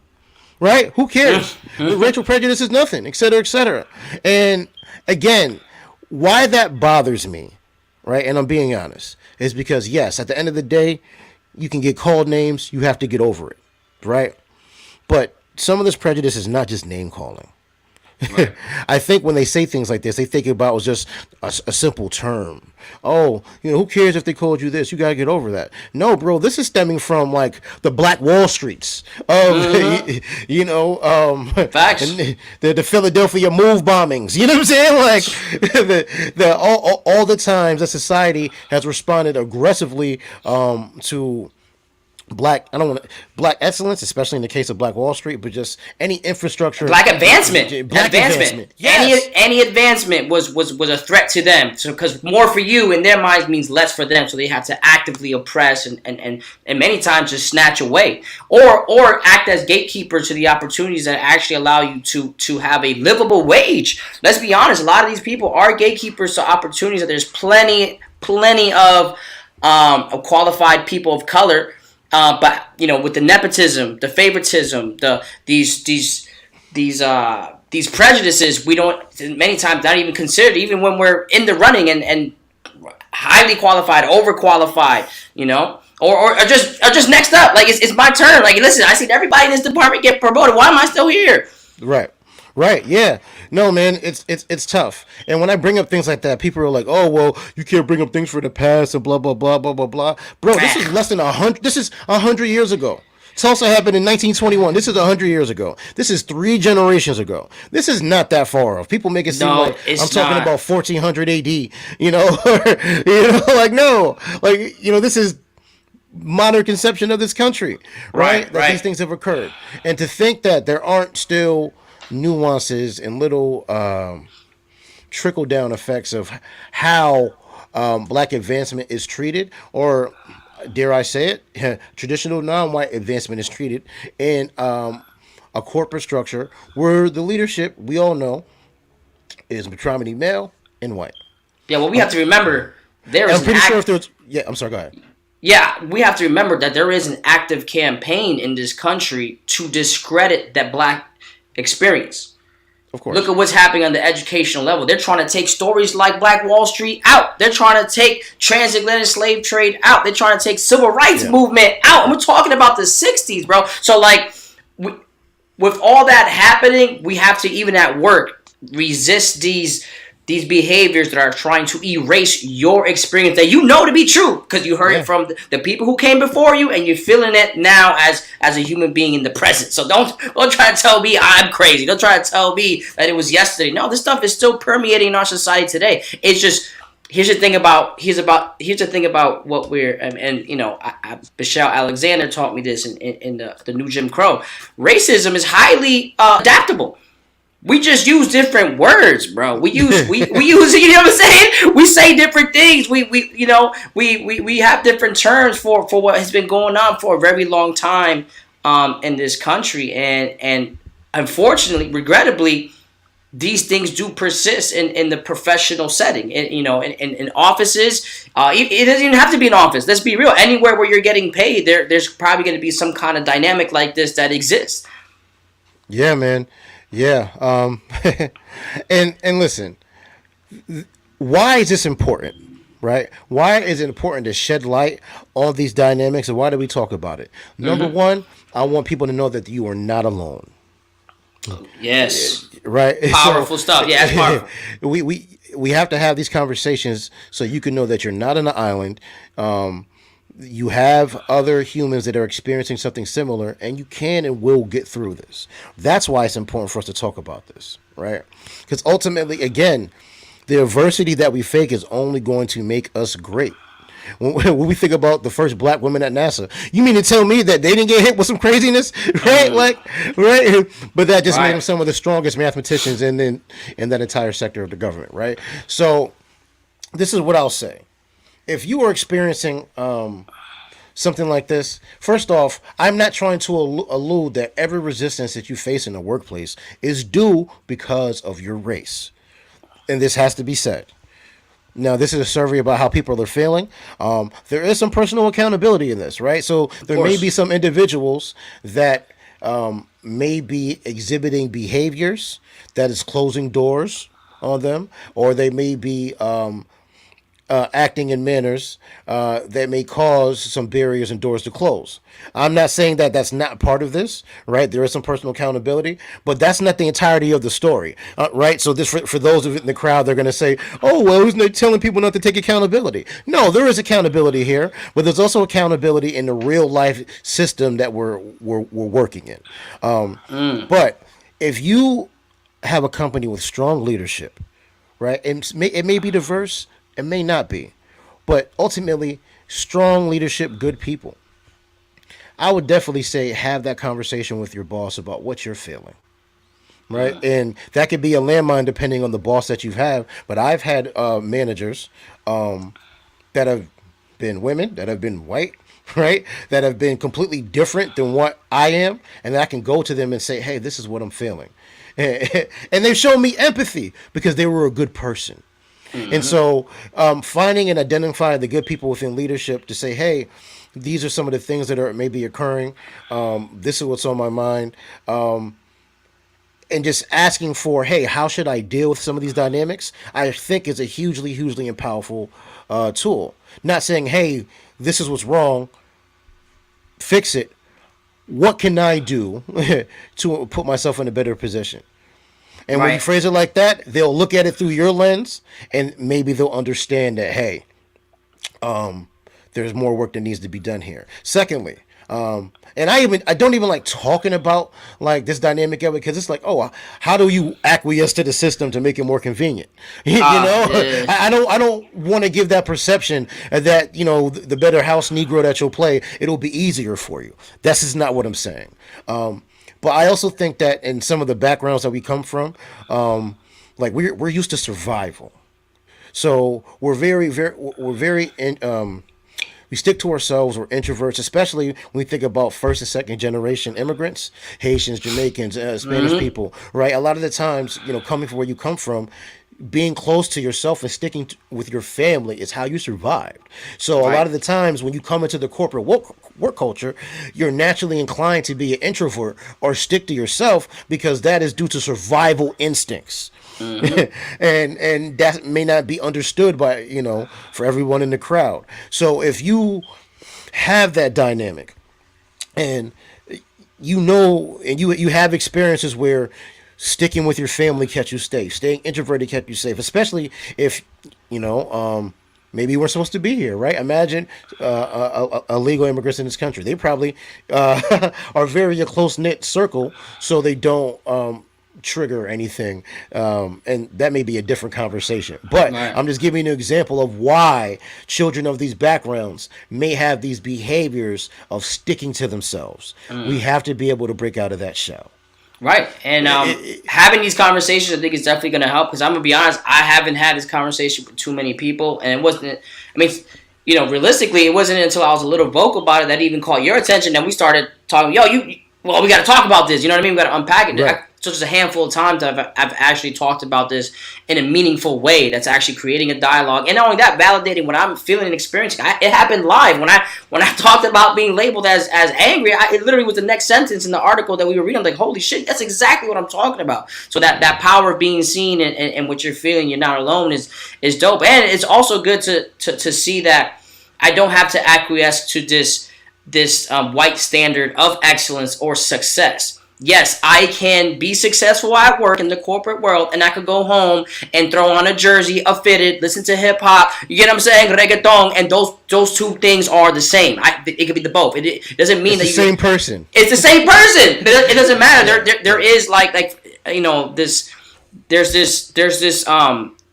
Right? Who cares? Racial prejudice is nothing, et cetera, et cetera. And again, why that bothers me, right? And I'm being honest, is because yes, at the end of the day, you can get called names, you have to get over it, right? But some of this prejudice is not just name calling. Right. I think when they say things like this, they think about it was just a simple term. Oh, you know, who cares if they called you this? You got to get over that. No, bro, this is stemming from like the Black Wall Streets of, you know, facts. The Philadelphia move bombings. You know what I'm saying? Like all the times that society has responded aggressively to Black excellence, especially in the case of Black Wall Street, but just any infrastructure, Black advancement, Black advancement. Yes. Any advancement was a threat to them. So because more for you in their minds means less for them, so they have to actively oppress and many times just snatch away or act as gatekeepers to the opportunities that actually allow you to have a livable wage. Let's be honest, a lot of these people are gatekeepers to opportunities that there's plenty of qualified people of color. But you know, with the nepotism, the favoritism, these prejudices, we don't many times not even considered, even when we're in the running and highly qualified, overqualified, you know, or just next up. Like it's my turn. Like listen, I seen everybody in this department get promoted. Why am I still here? Right. Right? Yeah. No, man, it's tough. And when I bring up things like that, people are like, "Oh, well, you can't bring up things for the past and blah blah blah blah blah blah." Bro, this is less than 100. This is 100 years ago. Tulsa happened in 1921. This is 100 years ago. This is 3 generations ago. This is not that far off. People make it seem like I'm talking about 1400 AD. You know, like no, like this is modern conception of this country, right? That these things have occurred, and to think that there aren't still nuances and little trickle down effects of how black advancement is treated, or dare I say it, traditional non-white advancement is treated in a corporate structure where the leadership, we all know, is predominantly male and white. Yeah, well, we have to remember there is. I'm pretty sure if there's. Yeah, I'm sorry. Go ahead. Yeah, we have to remember that there is an active campaign in this country to discredit that black experience. Of course. Look at what's happening on the educational level. They're trying to take stories like Black Wall Street out. They're trying to take transatlantic slave trade out. They're trying to take civil rights movement out. And we're talking about the 60s, bro. So, like, with all that happening, we have to, even at work, resist these behaviors that are trying to erase your experience that you know to be true because you heard it from the people who came before you, and you're feeling it now as a human being in the present. So don't try to tell me I'm crazy. Don't try to tell me that it was yesterday. No, this stuff is still permeating in our society today. It's just here's the thing about what we're and Michelle Alexander taught me this in the new Jim Crow. Racism is highly adaptable. We just use different words, bro. We use you know what I'm saying? We say different things. We have different terms for what has been going on for a very long time in this country, and unfortunately, regrettably, these things do persist in the professional setting. In offices, it doesn't even have to be an office. Let's be real. Anywhere where you're getting paid, there's probably going to be some kind of dynamic like this that exists. Yeah, man. Yeah. And listen, why is this important, right? Why is it important to shed light on these dynamics, and why do we talk about it? Number one, I want people to know that you are not alone. Yes. Right. Powerful stuff. Yeah, it's powerful. We have to have these conversations so you can know that you're not on an island. You have other humans that are experiencing something similar, and you can and will get through this. That's why it's important for us to talk about this, right? Because ultimately, again, the adversity that we face is only going to make us great. When we think about the first black women at NASA, you mean to tell me that they didn't get hit with some craziness, right? Right? But that just made them some of the strongest mathematicians in that entire sector of the government, right? So this is what I'll say. If you are experiencing something like this, first off, I'm not trying to allude that every resistance that you face in the workplace is due because of your race. And this has to be said. Now, this is a survey about how people are feeling. There is some personal accountability in this, right? So there may be some individuals that may be exhibiting behaviors that is closing doors on them, or they may be acting in manners that may cause some barriers and doors to close. I'm not saying that that's not part of this, right? There is some personal accountability, but that's not the entirety of the story, right? So this, for those of you in the crowd, they're going to say, oh, well, who's telling people not to take accountability? No, there is accountability here, but there's also accountability in the real life system that we're working in. But if you have a company with strong leadership, right, and it may be diverse, it may not be, but ultimately, strong leadership, good people. I would definitely say have that conversation with your boss about what you're feeling, right? Yeah. And that could be a landmine depending on the boss that you have. But I've had managers that have been women, that have been white, right, that have been completely different than what I am, and I can go to them and say, hey, this is what I'm feeling. And they've shown me empathy because they were a good person. And so finding and identifying the good people within leadership to say, hey, these are some of the things that are maybe occurring. This is what's on my mind. And just asking for, hey, how should I deal with some of these dynamics? I think is a hugely, hugely and powerful tool. Not saying, hey, this is what's wrong, fix it. What can I do to put myself in a better position? And when you phrase it like that, they'll look at it through your lens, and maybe they'll understand that, hey, there's more work that needs to be done here. Secondly, and I don't even like talking about like this dynamic of it, because it's like, oh, how do you acquiesce to the system to make it more convenient? You know, yeah. I don't want to give that perception that, you know, the better house Negro that you'll play, it'll be easier for you. That's just not what I'm saying. But I also think that in some of the backgrounds that we come from, like we're used to survival, so we're very we stick to ourselves. We're introverts, especially when we think about first and second generation immigrants, Haitians, Jamaicans, Spanish people, right? A lot of the times, you know, coming from where you come from, being close to yourself and sticking with your family is how you survived. So a lot of the times when you come into the corporate work culture, you're naturally inclined to be an introvert or stick to yourself, because that is due to survival instincts. and that may not be understood by, you know, for everyone in the crowd. So if you have that dynamic, and you know, and you have experiences where sticking with your family kept you safe, staying introverted kept you safe, especially if, you know, maybe you weren't supposed to be here, right? Imagine illegal immigrants in this country. They probably are very a close-knit circle, so they don't trigger anything, and that may be a different conversation, but I'm just giving you an example of why children of these backgrounds may have these behaviors of sticking to themselves. We have to be able to break out of that shell. Right. And having these conversations, I think, is definitely going to help, because I'm going to be honest, I haven't had this conversation with too many people, and it wasn't, I mean, you know, realistically, it wasn't until I was a little vocal about it that even caught your attention, that we started talking, we got to talk about this, you know what I mean? We got to unpack it. Right. So just a handful of times I've actually talked about this in a meaningful way that's actually creating a dialogue. And not only that, validating what I'm feeling and experiencing. It happened live. When I talked about being labeled as angry, it literally was the next sentence in the article that we were reading. I'm like, holy shit, that's exactly what I'm talking about. So that power of being seen and what you're feeling, you're not alone, is dope. And it's also good to see that I don't have to acquiesce to this white standard of excellence or success. Yes, I can be successful at work in the corporate world, and I could go home and throw on a jersey, a fitted, listen to hip hop, you get what I'm saying, reggaeton, and those two things are the same. It could be the both. It doesn't mean it's the same person. It's the same person. It doesn't matter. There is like you know, there's this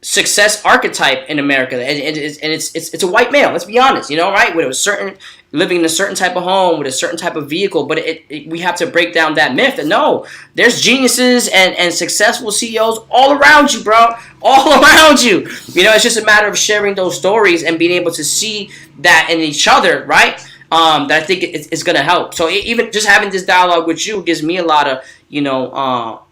success archetype in America, and it's a white male. Let's be honest, you know, right? With a certain living in a certain type of home with a certain type of vehicle, but we have to break down that myth that no, there's geniuses and successful CEOs all around you, bro, all around you. You know, it's just a matter of sharing those stories and being able to see that in each other, right? That I think it's going to help. So even just having this dialogue with you gives me a lot of, you know,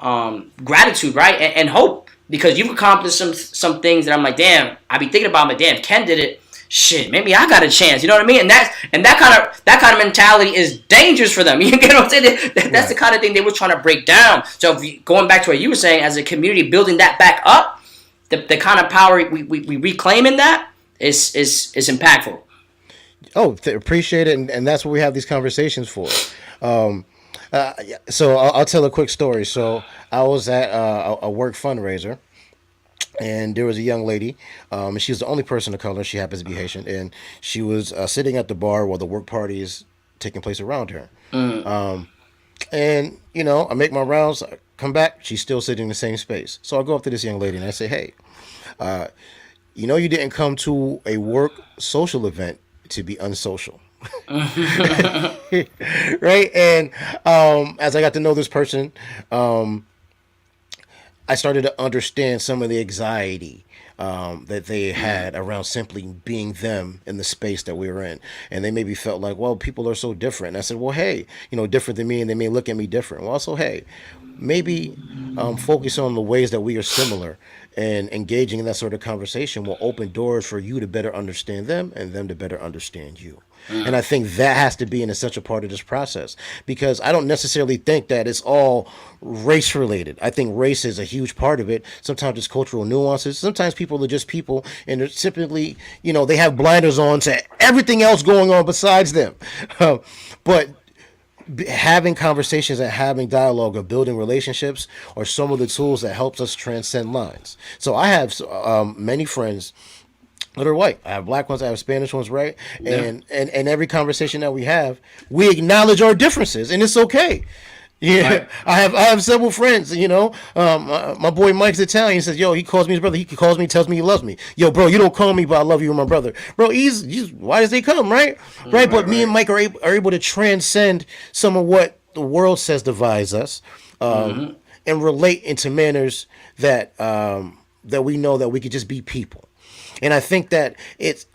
gratitude, right, and hope. Because you've accomplished some things that I'm like, damn, I be thinking about, damn, Ken did it. Shit, maybe I got a chance. You know what I mean? And that kind of mentality is dangerous for them. You get what I'm saying? That's the kind of thing they were trying to break down. So going back to what you were saying, as a community, building that back up, the kind of power we reclaim in that is impactful. Oh, appreciate it, and that's what we have these conversations for. So I'll tell a quick story. So I was at a work fundraiser, and there was a young lady, and she was the only person of color. She happens to be Haitian, and she was sitting at the bar while the work party is taking place around her. And, you know, I make my rounds, I come back, she's still sitting in the same space. So I go up to this young lady, and I say, hey, you know, you didn't come to a work social event to be unsocial. Right? And as I got to know this person, I started to understand some of the anxiety that they had around simply being them in the space that we were in. And they maybe felt like, well, people are so different. And I said, well, hey, you know, different than me, and they may look at me different. Well, so, hey, maybe focus on the ways that we are similar, and engaging in that sort of conversation will open doors for you to better understand them and them to better understand you. And I think that has to be an essential part of this process, because I don't necessarily think that it's all race related. I think race is a huge part of it. Sometimes it's cultural nuances. Sometimes people are just people, and they're typically, you know, they have blinders on to everything else going on besides them. But having conversations and having dialogue or building relationships are some of the tools that helps us transcend lines. So I have many friends that are white. I have black ones, I have Spanish ones, right? Yeah. And every conversation that we have, we acknowledge our differences, and it's okay. Yeah, Right. I have several friends. My boy Mike's Italian. He says, "Yo, he calls me his brother. He calls me, tells me he loves me. Yo, bro, you don't call me, but I love you, my brother, bro. He's why does they come, right? Right. But me and Mike are able to transcend some of what the world says divides us, and relate into manners that that we know that we could just be people. And I think that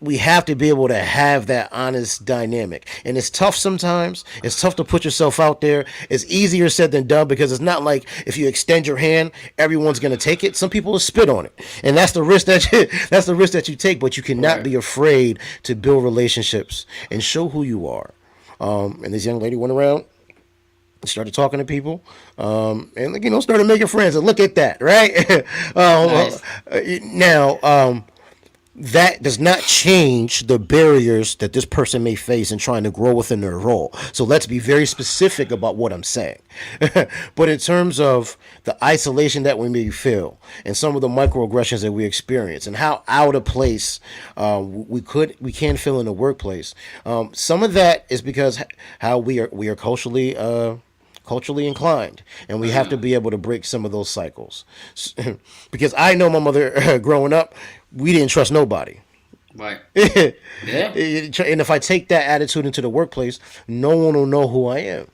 we have to be able to have that honest dynamic. And it's tough sometimes. It's tough to put yourself out there. It's easier said than done because it's not like if you extend your hand, everyone's going to take it. Some people will spit on it. And that's the risk that you take, but you cannot be afraid to build relationships and show who you are. And this young lady went around, started talking to people, and started making friends. And look at that, right? Nice. Now, that does not change the barriers that this person may face in trying to grow within their role. So let's be very specific about what I'm saying. But in terms of the isolation that we may feel and some of the microaggressions that we experience and how out of place we can feel in the workplace, some of that is because how we are culturally inclined, and we have to be able to break some of those cycles. Because I know my mother growing up, we didn't trust nobody. Right. Yeah. Yeah. And if I take that attitude into the workplace, no one will know who I am.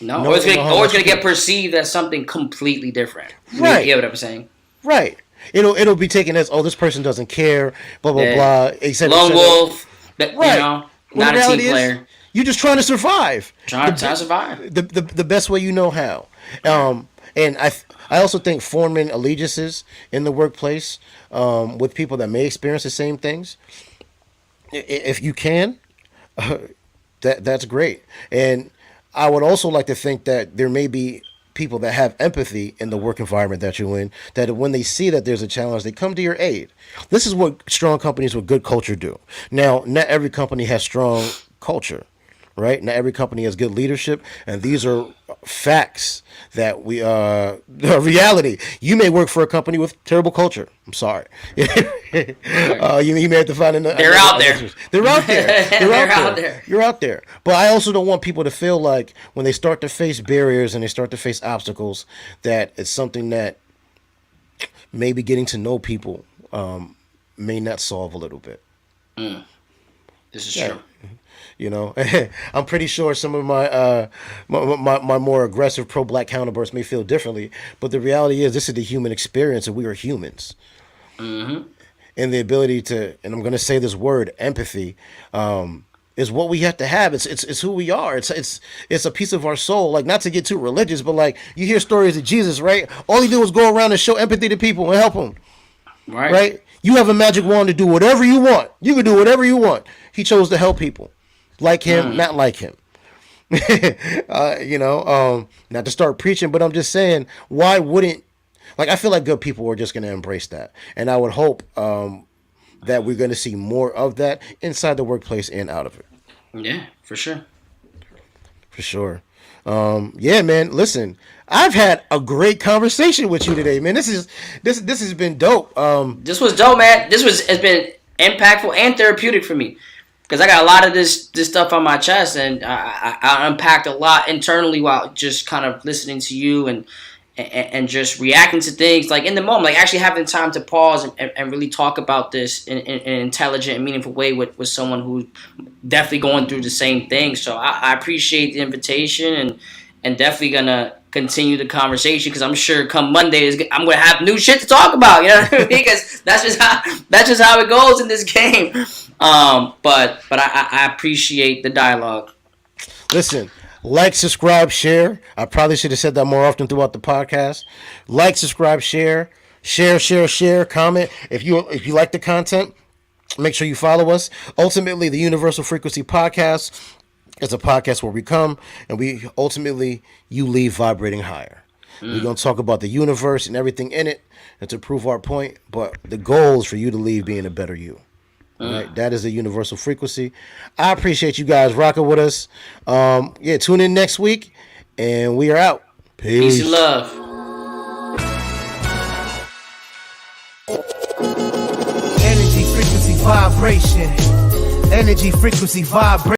No, No or it's one will know how going much to get perceived as something completely different. Right. You get what I'm saying? Right. It'll be taken as, oh, this person doesn't care, blah blah blah. Etc. Lone wolf. Right. Not Well, the a team reality player. is, you're just trying to survive. Trying to survive. The best way you know how. And I also think forming allegiances in the workplace with people that may experience the same things, if you can, that's great. And I would also like to think that there may be people that have empathy in the work environment that you're in, that when they see that there's a challenge, they come to your aid. This is what strong companies with good culture do. Now, not every company has strong culture, right? Not every company has good leadership, and these are facts that reality. You may work for a company with terrible culture. I'm sorry. You may have to find another. They're out there. They're out there. They're out there. You're out there. But I also don't want people to feel like when they start to face barriers and they start to face obstacles, that it's something that maybe getting to know people may not solve a little bit. This is true. I'm pretty sure some of my more aggressive pro-black counterparts may feel differently, but the reality is this is the human experience, and we are humans. And the ability to, and I'm going to say this word, empathy, is what we have to have. It's who we are. It's a piece of our soul. Like, not to get too religious, but like, you hear stories of Jesus, right? All he did was go around and show empathy to people and help them. Right? You have a magic wand to do whatever you want. You can do whatever you want. He chose to help people. Like him, not like him. Not to start preaching, but I'm just saying, why wouldn't, like, I feel like good people are just going to embrace that. And I would hope that we're going to see more of that inside the workplace and out of it. Yeah, for sure. For sure. Yeah, man, listen, I've had a great conversation with you today, man. This has been dope. This was dope, man. It's been impactful and therapeutic for me. Because I got a lot of this stuff on my chest, and I unpacked a lot internally while just kind of listening to you and just reacting to things like in the moment, like actually having time to pause and really talk about this in an intelligent and meaningful way with someone who's definitely going through the same thing. So I appreciate the invitation and definitely gonna continue the conversation, because I'm sure come Monday I'm gonna have new shit to talk about. You know what I mean? Because that's just how it goes in this game. But I appreciate the dialogue. Listen, like, subscribe, share. I probably should have said that more often throughout the podcast. Like, subscribe, share, comment. If you like the content, make sure you follow us. Ultimately, the Universal Frequency Podcast is a podcast where we come and you leave vibrating higher. We're going to talk about the universe and everything in it and to prove our point, but the goal is for you to leave being a better you. All right, that is the universal frequency. I appreciate you guys rocking with us. Yeah, tune in next week, and we are out. Peace and love. Energy, frequency, vibration. Energy, frequency, vibration.